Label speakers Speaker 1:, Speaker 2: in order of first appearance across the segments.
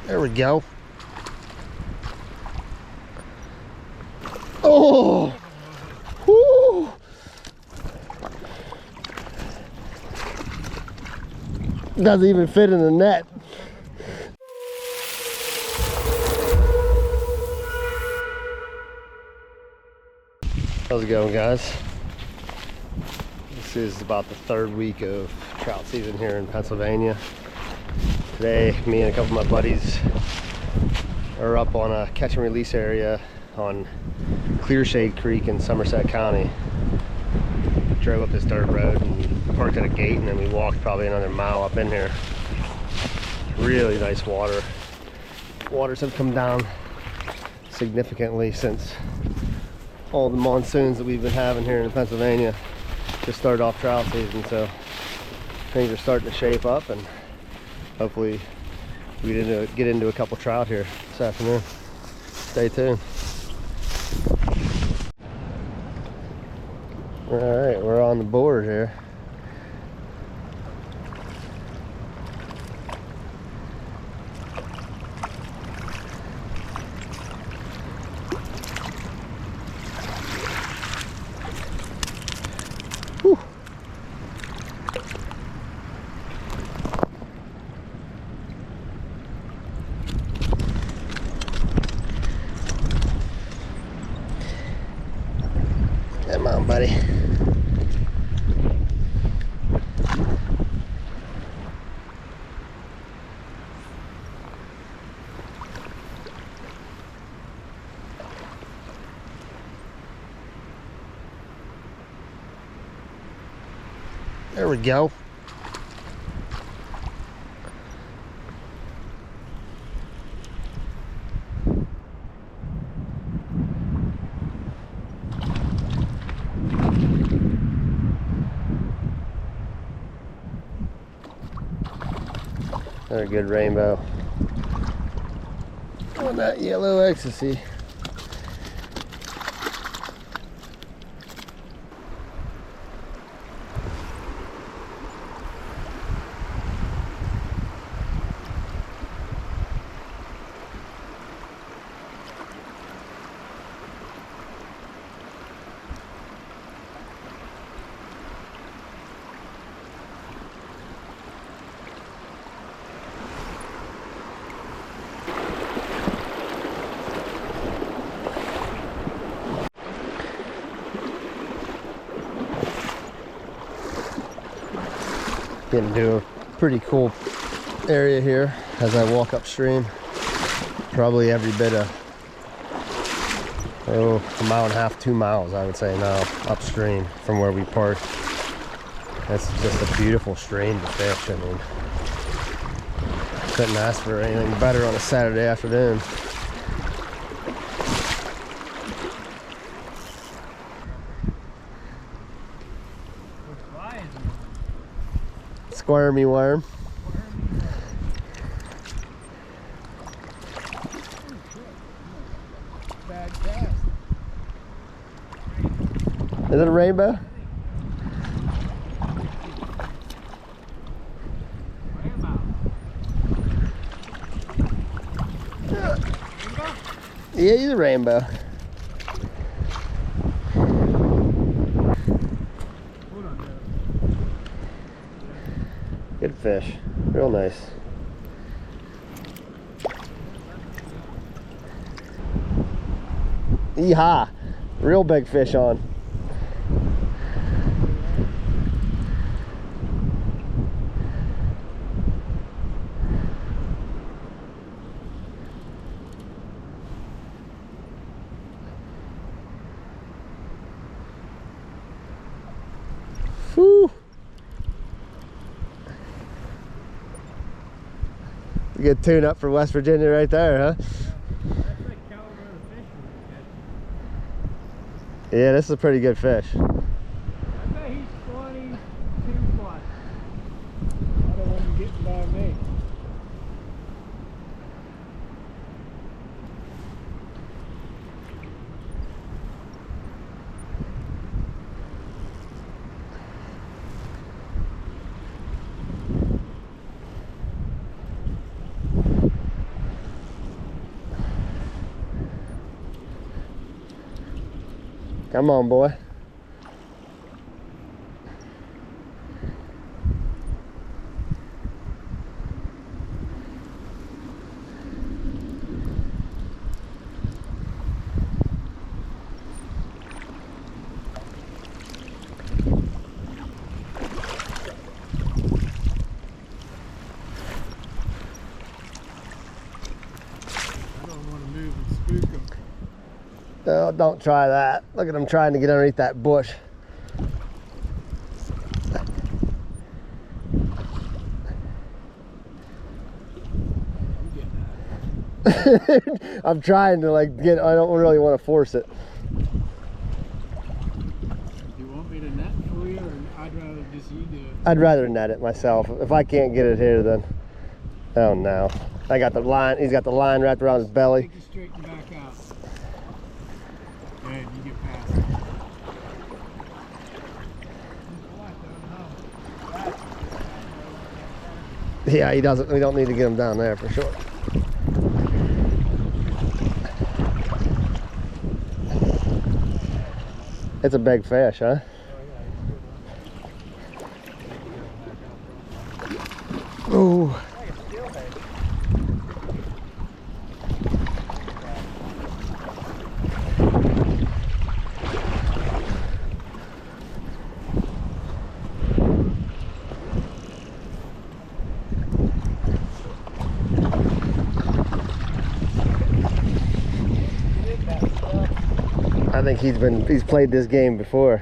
Speaker 1: There we go. Oh! Woo! Doesn't even fit in the net. How's it going, guys? This is about the third week of trout season here in Pennsylvania. Today, me and a couple of my buddies are up on a catch and release area on Clearshade Creek in Somerset County. Drove up this dirt road and parked at a gate, and then we walked probably another mile up in here. Really nice water. Waters have come down significantly since all the monsoons that we've been having here in Pennsylvania just started off trout season, so things are starting to shape up, and hopefully we get into a couple trout here this afternoon. Stay tuned. All right, we're on the board here. Whew. Come on, buddy. There we go. Another good rainbow on that yellow ecstasy. Getting to a pretty cool area here as I walk upstream. Probably every bit of a mile and a half, 2 miles, I would say now, upstream from where we parked. It's just a beautiful stream to fish. I mean, couldn't ask for anything better on a Saturday afternoon. Squirmy worm. Is it a rainbow? Yeah, he's a rainbow. Good fish, real nice. Yeehaw, real big fish on. Whew. Good tune up for West Virginia right there, huh? Yeah, this is a pretty good fish.
Speaker 2: I bet he's 22 plus. I don't want him getting by me.
Speaker 1: Come on, boy. Oh, don't try that. Look at him trying to get underneath that bush. I'm trying to like get, I don't really want to force it.
Speaker 2: You want me to net for you, or I'd rather just you do it?
Speaker 1: I'd rather net it myself. If I can't get it here, then, oh no. I got the line, he's got the line wrapped around his belly.
Speaker 2: Take it straight and back out. Good, you get past it.
Speaker 1: Yeah, he doesn't, we don't need to get him down there for sure. It's a big fish, huh? Oh. I think he's played this game before.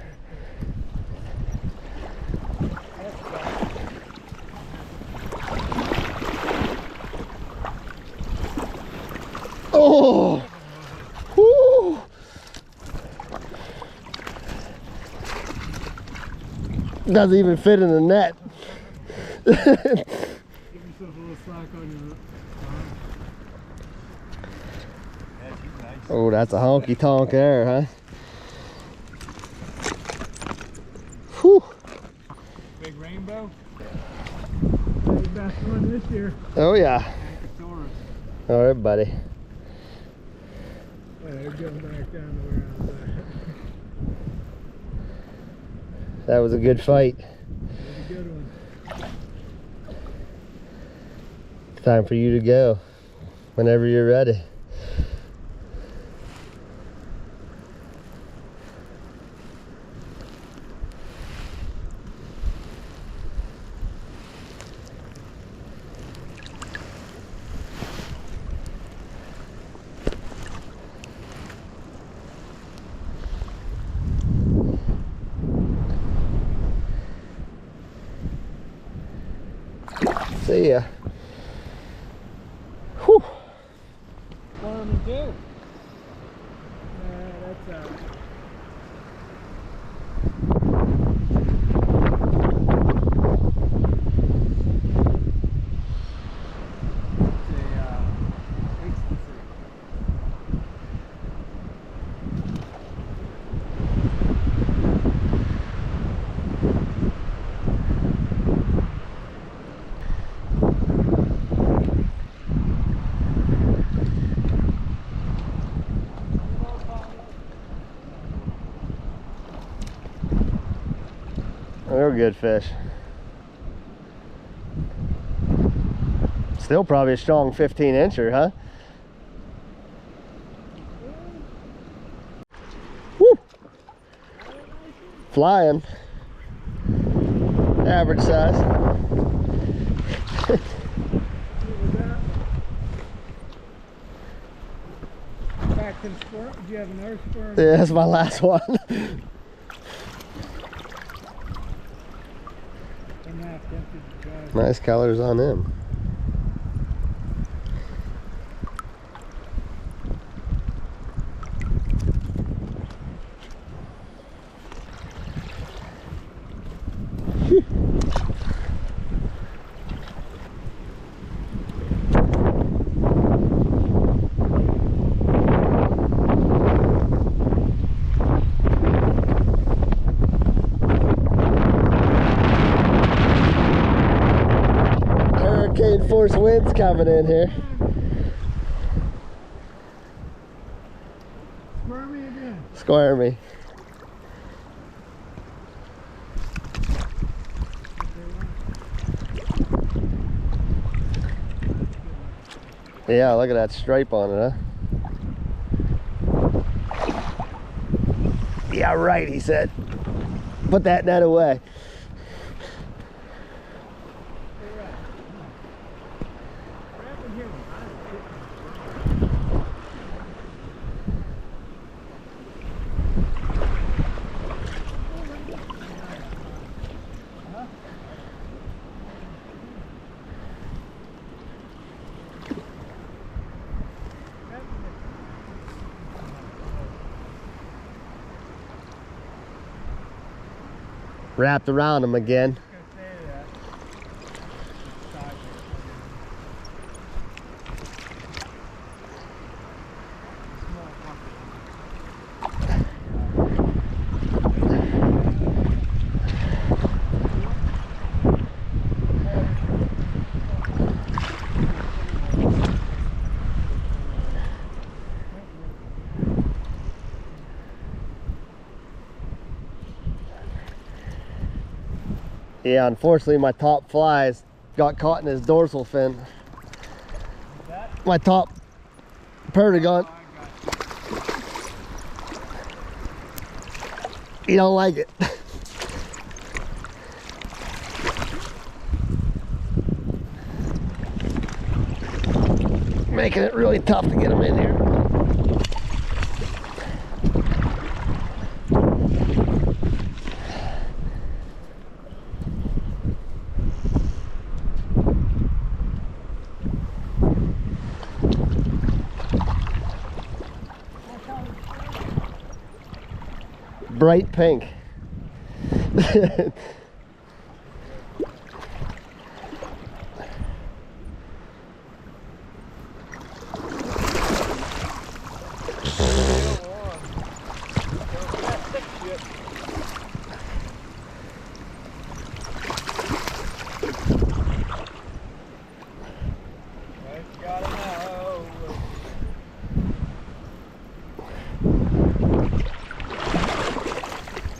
Speaker 1: Oh! Woo! Doesn't even fit in the net.
Speaker 2: Give yourself a little slack on your
Speaker 1: Oh, that's a honky tonk there, huh? Whew.
Speaker 2: big rainbow. The best one this year.
Speaker 1: Oh yeah. All right, buddy.
Speaker 2: They're going back down to where I was at.
Speaker 1: That was a good fight.
Speaker 2: That was a good one.
Speaker 1: It's time for you to go whenever you're ready. See ya. Whew.
Speaker 2: Farming too. That's
Speaker 1: They're good fish. Still probably a strong 15-incher, huh? Woo! Flying. Average size.
Speaker 2: back to the squirrel. Did you have another squirrel?
Speaker 1: Yeah, that's my last one. Nice colors on him. Force winds coming in here.
Speaker 2: Squirmy again.
Speaker 1: Squirmy. Yeah, look at that stripe on it, huh? Yeah, right, he said. Put that net away. Wrapped around him again. Yeah, unfortunately my top flies got caught in his dorsal fin. My top perdigon. You don't like it. Making it really tough to get him in here. Bright pink.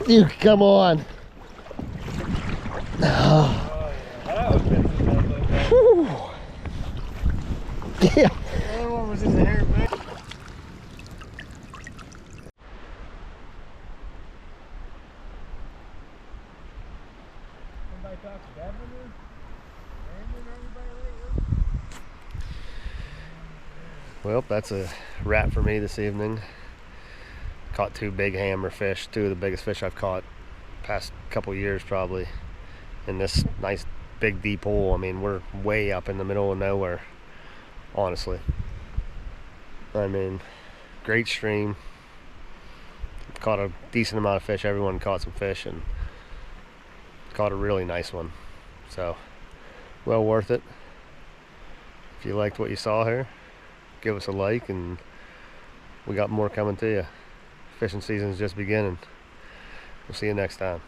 Speaker 1: You come on. Oh. Yeah.
Speaker 2: The other one was in the hair back. Anybody talk to Devin or anybody lately?
Speaker 1: Well, that's a wrap for me this evening. Caught two big hammer fish, two of the biggest fish I've caught past couple years probably in this nice big deep hole. I mean, we're way up in the middle of nowhere, honestly. I mean, great stream. Caught a decent amount of fish. Everyone caught some fish and caught a really nice one. So, well worth it. If you liked what you saw here, give us a like, and we got more coming to you. Fishing season's just beginning. We'll see you next time.